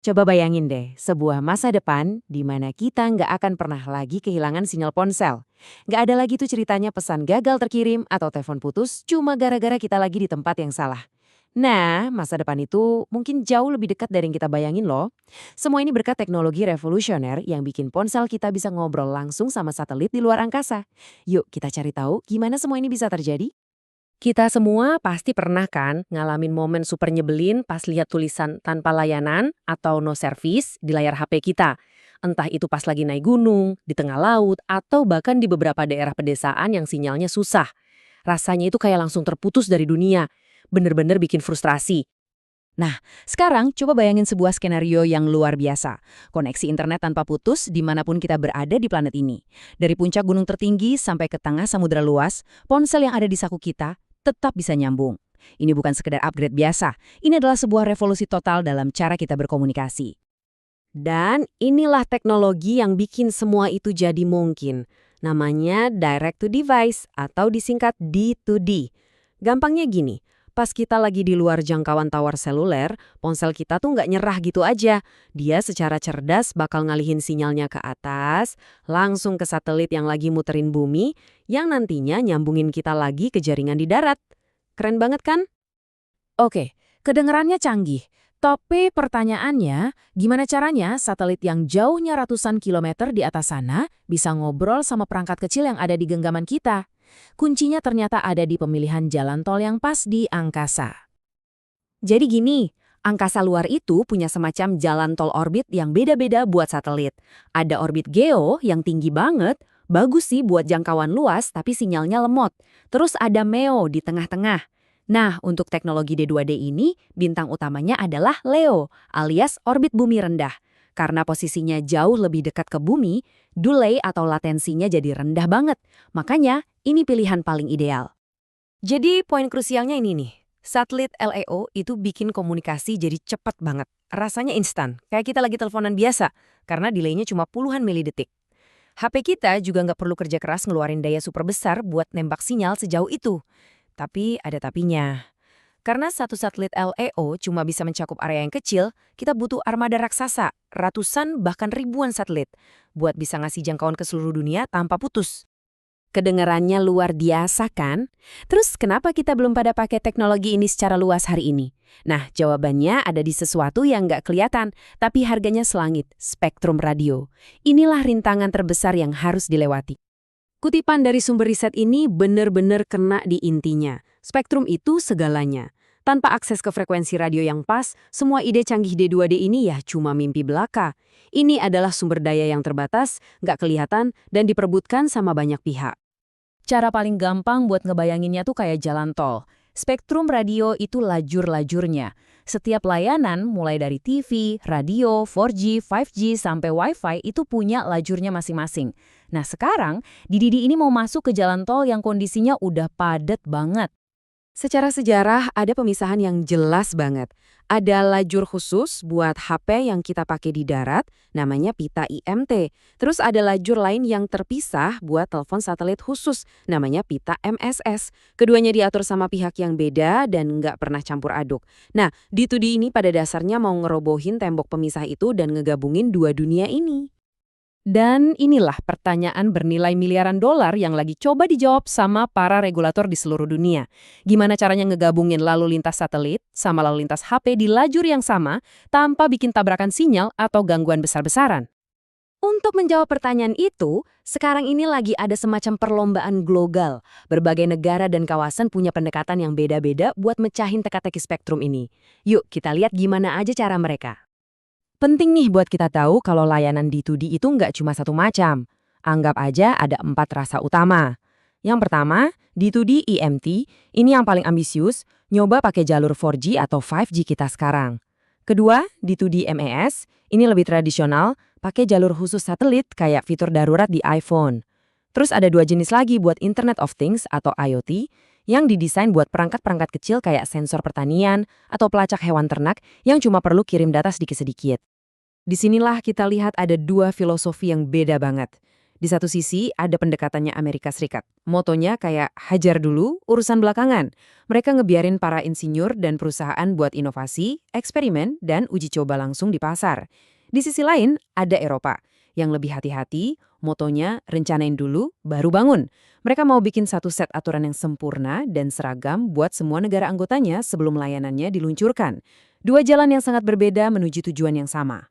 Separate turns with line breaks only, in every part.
Coba bayangin deh, sebuah masa depan di mana kita nggak akan pernah lagi kehilangan sinyal ponsel. Nggak ada lagi tuh ceritanya pesan gagal terkirim atau telepon putus cuma gara-gara kita lagi di tempat yang salah. Nah, masa depan itu mungkin jauh lebih dekat dari yang kita bayangin loh. Semua ini berkat teknologi revolusioner yang bikin ponsel kita bisa ngobrol langsung sama satelit di luar angkasa. Yuk kita cari tahu gimana semua ini bisa terjadi. Kita semua pasti pernah kan ngalamin momen super nyebelin pas lihat tulisan tanpa layanan atau no service di layar HP kita. Entah itu pas lagi naik gunung, di tengah laut, atau bahkan di beberapa daerah pedesaan yang sinyalnya susah. Rasanya itu kayak langsung terputus dari dunia. Bener-bener bikin frustrasi. Nah, sekarang coba bayangin sebuah skenario yang luar biasa. Koneksi internet tanpa putus dimanapun kita berada di planet ini. Dari puncak gunung tertinggi sampai ke tengah samudera luas, ponsel yang ada di saku kita tetap bisa nyambung. Ini bukan sekedar upgrade biasa, ini adalah sebuah revolusi total dalam cara kita berkomunikasi. Dan inilah teknologi yang bikin semua itu jadi mungkin. Namanya Direct to Device atau disingkat D2D. Gampangnya gini, pas kita lagi di luar jangkauan tower seluler, ponsel kita tuh nggak nyerah gitu aja. Dia secara cerdas bakal ngalihin sinyalnya ke atas, langsung ke satelit yang lagi muterin bumi, yang nantinya nyambungin kita lagi ke jaringan di darat. Keren banget kan? Oke, kedengerannya canggih. Tapi pertanyaannya, gimana caranya satelit yang jauhnya ratusan kilometer di atas sana bisa ngobrol sama perangkat kecil yang ada di genggaman kita? Kuncinya ternyata ada di pemilihan jalan tol yang pas di angkasa. Jadi gini, angkasa luar itu punya semacam jalan tol orbit yang beda-beda buat satelit. Ada orbit geo yang tinggi banget, bagus sih buat jangkauan luas tapi sinyalnya lemot. Terus ada MEO di tengah-tengah. Nah, untuk teknologi D2D ini, bintang utamanya adalah LEO, alias orbit bumi rendah. Karena posisinya jauh lebih dekat ke bumi, delay atau latensinya jadi rendah banget. Makanya, ini pilihan paling ideal. Jadi, poin krusialnya ini nih. Satelit LEO itu bikin komunikasi jadi cepat banget. Rasanya instan, kayak kita lagi teleponan biasa, karena delaynya cuma puluhan milidetik. HP kita juga nggak perlu kerja keras ngeluarin daya super besar buat nembak sinyal sejauh itu. Tapi ada tapinya. Karena satu satelit LEO cuma bisa mencakup area yang kecil, kita butuh armada raksasa, ratusan bahkan ribuan satelit, buat bisa ngasih jangkauan ke seluruh dunia tanpa putus. Kedengarannya luar biasa kan? Terus kenapa kita belum pada pakai teknologi ini secara luas hari ini? Nah, jawabannya ada di sesuatu yang nggak kelihatan, tapi harganya selangit, spektrum radio. Inilah rintangan terbesar yang harus dilewati. Kutipan dari sumber riset ini benar-benar kena di intinya. Spektrum itu segalanya. Tanpa akses ke frekuensi radio yang pas, semua ide canggih D2D ini ya cuma mimpi belaka. Ini adalah sumber daya yang terbatas, nggak kelihatan, dan diperebutkan sama banyak pihak. Cara paling gampang buat ngebayanginnya tuh kayak jalan tol. Spektrum radio itu lajur-lajurnya. Setiap layanan, mulai dari TV, radio, 4G, 5G, sampai Wi-Fi itu punya lajurnya masing-masing. Nah sekarang, DDD ini mau masuk ke jalan tol yang kondisinya udah padat banget. Secara sejarah ada pemisahan yang jelas banget. Ada lajur khusus buat HP yang kita pakai di darat, namanya pita IMT. Terus ada lajur lain yang terpisah buat telepon satelit khusus, namanya pita MSS. Keduanya diatur sama pihak yang beda dan nggak pernah campur aduk. Nah, D2D ini pada dasarnya mau ngerobohin tembok pemisah itu dan ngegabungin dua dunia ini. Dan inilah pertanyaan bernilai miliaran dolar yang lagi coba dijawab sama para regulator di seluruh dunia. Gimana caranya ngegabungin lalu lintas satelit sama lalu lintas HP di lajur yang sama tanpa bikin tabrakan sinyal atau gangguan besar-besaran? Untuk menjawab pertanyaan itu, sekarang ini lagi ada semacam perlombaan global. Berbagai negara dan kawasan punya pendekatan yang beda-beda buat mecahin teka-teki spektrum ini. Yuk kita lihat gimana aja cara mereka. Penting nih buat kita tahu kalau layanan D2D itu nggak cuma satu macam. Anggap aja ada 4 rasa utama. Yang pertama, D2D EMT, ini yang paling ambisius, nyoba pakai jalur 4G atau 5G kita sekarang. Kedua, D2D MES, ini lebih tradisional, pakai jalur khusus satelit kayak fitur darurat di iPhone. Terus ada dua jenis lagi buat Internet of Things atau IoT, yang didesain buat perangkat-perangkat kecil kayak sensor pertanian atau pelacak hewan ternak yang cuma perlu kirim data sedikit-sedikit. Disinilah kita lihat ada dua filosofi yang beda banget. Di satu sisi ada pendekatannya Amerika Serikat. Motonya kayak hajar dulu, urusan belakangan. Mereka ngebiarin para insinyur dan perusahaan buat inovasi, eksperimen, dan uji coba langsung di pasar. Di sisi lain ada Eropa, yang lebih hati-hati, motonya rencanain dulu, baru bangun. Mereka mau bikin satu set aturan yang sempurna dan seragam buat semua negara anggotanya sebelum layanannya diluncurkan. Dua jalan yang sangat berbeda menuju tujuan yang sama.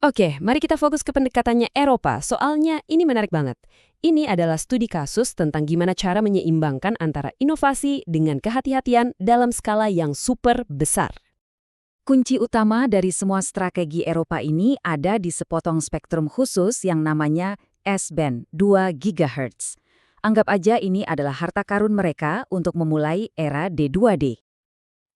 Oke, mari kita fokus ke pendekatannya Eropa, soalnya ini menarik banget. Ini adalah studi kasus tentang gimana cara menyeimbangkan antara inovasi dengan kehati-hatian dalam skala yang super besar.
Kunci utama dari semua strategi Eropa ini ada di sepotong spektrum khusus yang namanya S-band 2 GHz. Anggap aja ini adalah harta karun mereka untuk memulai era D2D.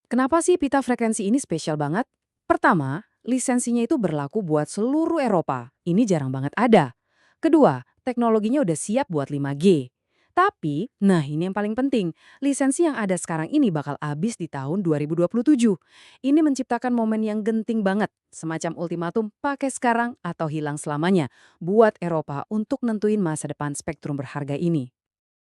Kenapa sih pita frekuensi ini spesial banget? Pertama, lisensinya itu berlaku buat seluruh Eropa. Ini jarang banget ada. Kedua, teknologinya udah siap buat 5G. Tapi, nah ini yang paling penting, lisensi yang ada sekarang ini bakal habis di tahun 2027. Ini menciptakan momen yang genting banget, semacam ultimatum pakai sekarang atau hilang selamanya, buat Eropa untuk nentuin masa depan spektrum berharga ini.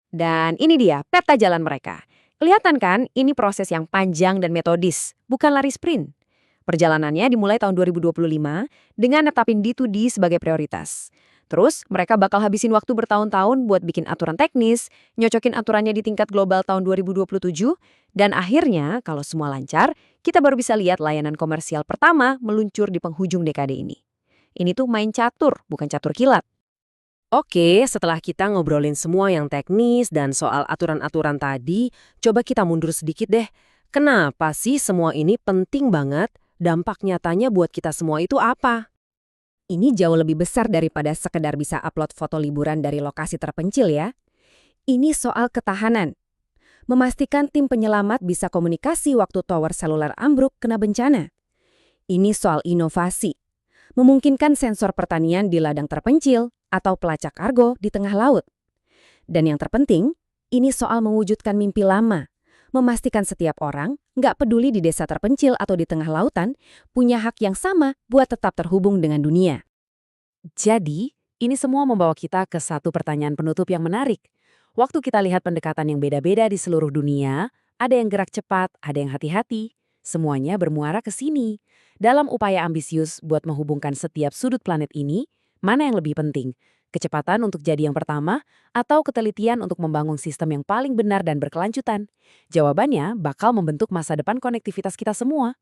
Dan ini dia peta jalan mereka. Kelihatan kan, ini proses yang panjang dan metodis, bukan lari sprint. Perjalanannya dimulai tahun 2025 dengan netapin D2D sebagai prioritas. Terus, mereka bakal habisin waktu bertahun-tahun buat bikin aturan teknis, nyocokin aturannya di tingkat global tahun 2027, dan akhirnya, kalau semua lancar, kita baru bisa lihat layanan komersial pertama meluncur di penghujung dekade ini. Ini tuh main catur, bukan catur kilat.
Oke, setelah kita ngobrolin semua yang teknis dan soal aturan-aturan tadi, coba kita mundur sedikit deh. Kenapa sih semua ini penting banget? Dampak nyatanya buat kita semua itu apa?
Ini jauh lebih besar daripada sekedar bisa upload foto liburan dari lokasi terpencil ya. Ini soal ketahanan. Memastikan tim penyelamat bisa komunikasi waktu tower seluler ambruk kena bencana. Ini soal inovasi. Memungkinkan sensor pertanian di ladang terpencil atau pelacak kargo di tengah laut. Dan yang terpenting, ini soal mewujudkan mimpi lama. Memastikan setiap orang, nggak peduli di desa terpencil atau di tengah lautan, punya hak yang sama buat tetap terhubung dengan dunia.
Jadi, ini semua membawa kita ke satu pertanyaan penutup yang menarik. Waktu kita lihat pendekatan yang beda-beda di seluruh dunia, ada yang gerak cepat, ada yang hati-hati. Semuanya bermuara ke sini. Dalam upaya ambisius buat menghubungkan setiap sudut planet ini, mana yang lebih penting? Kecepatan untuk jadi yang pertama, atau ketelitian untuk membangun sistem yang paling benar dan berkelanjutan? Jawabannya bakal membentuk masa depan konektivitas kita semua.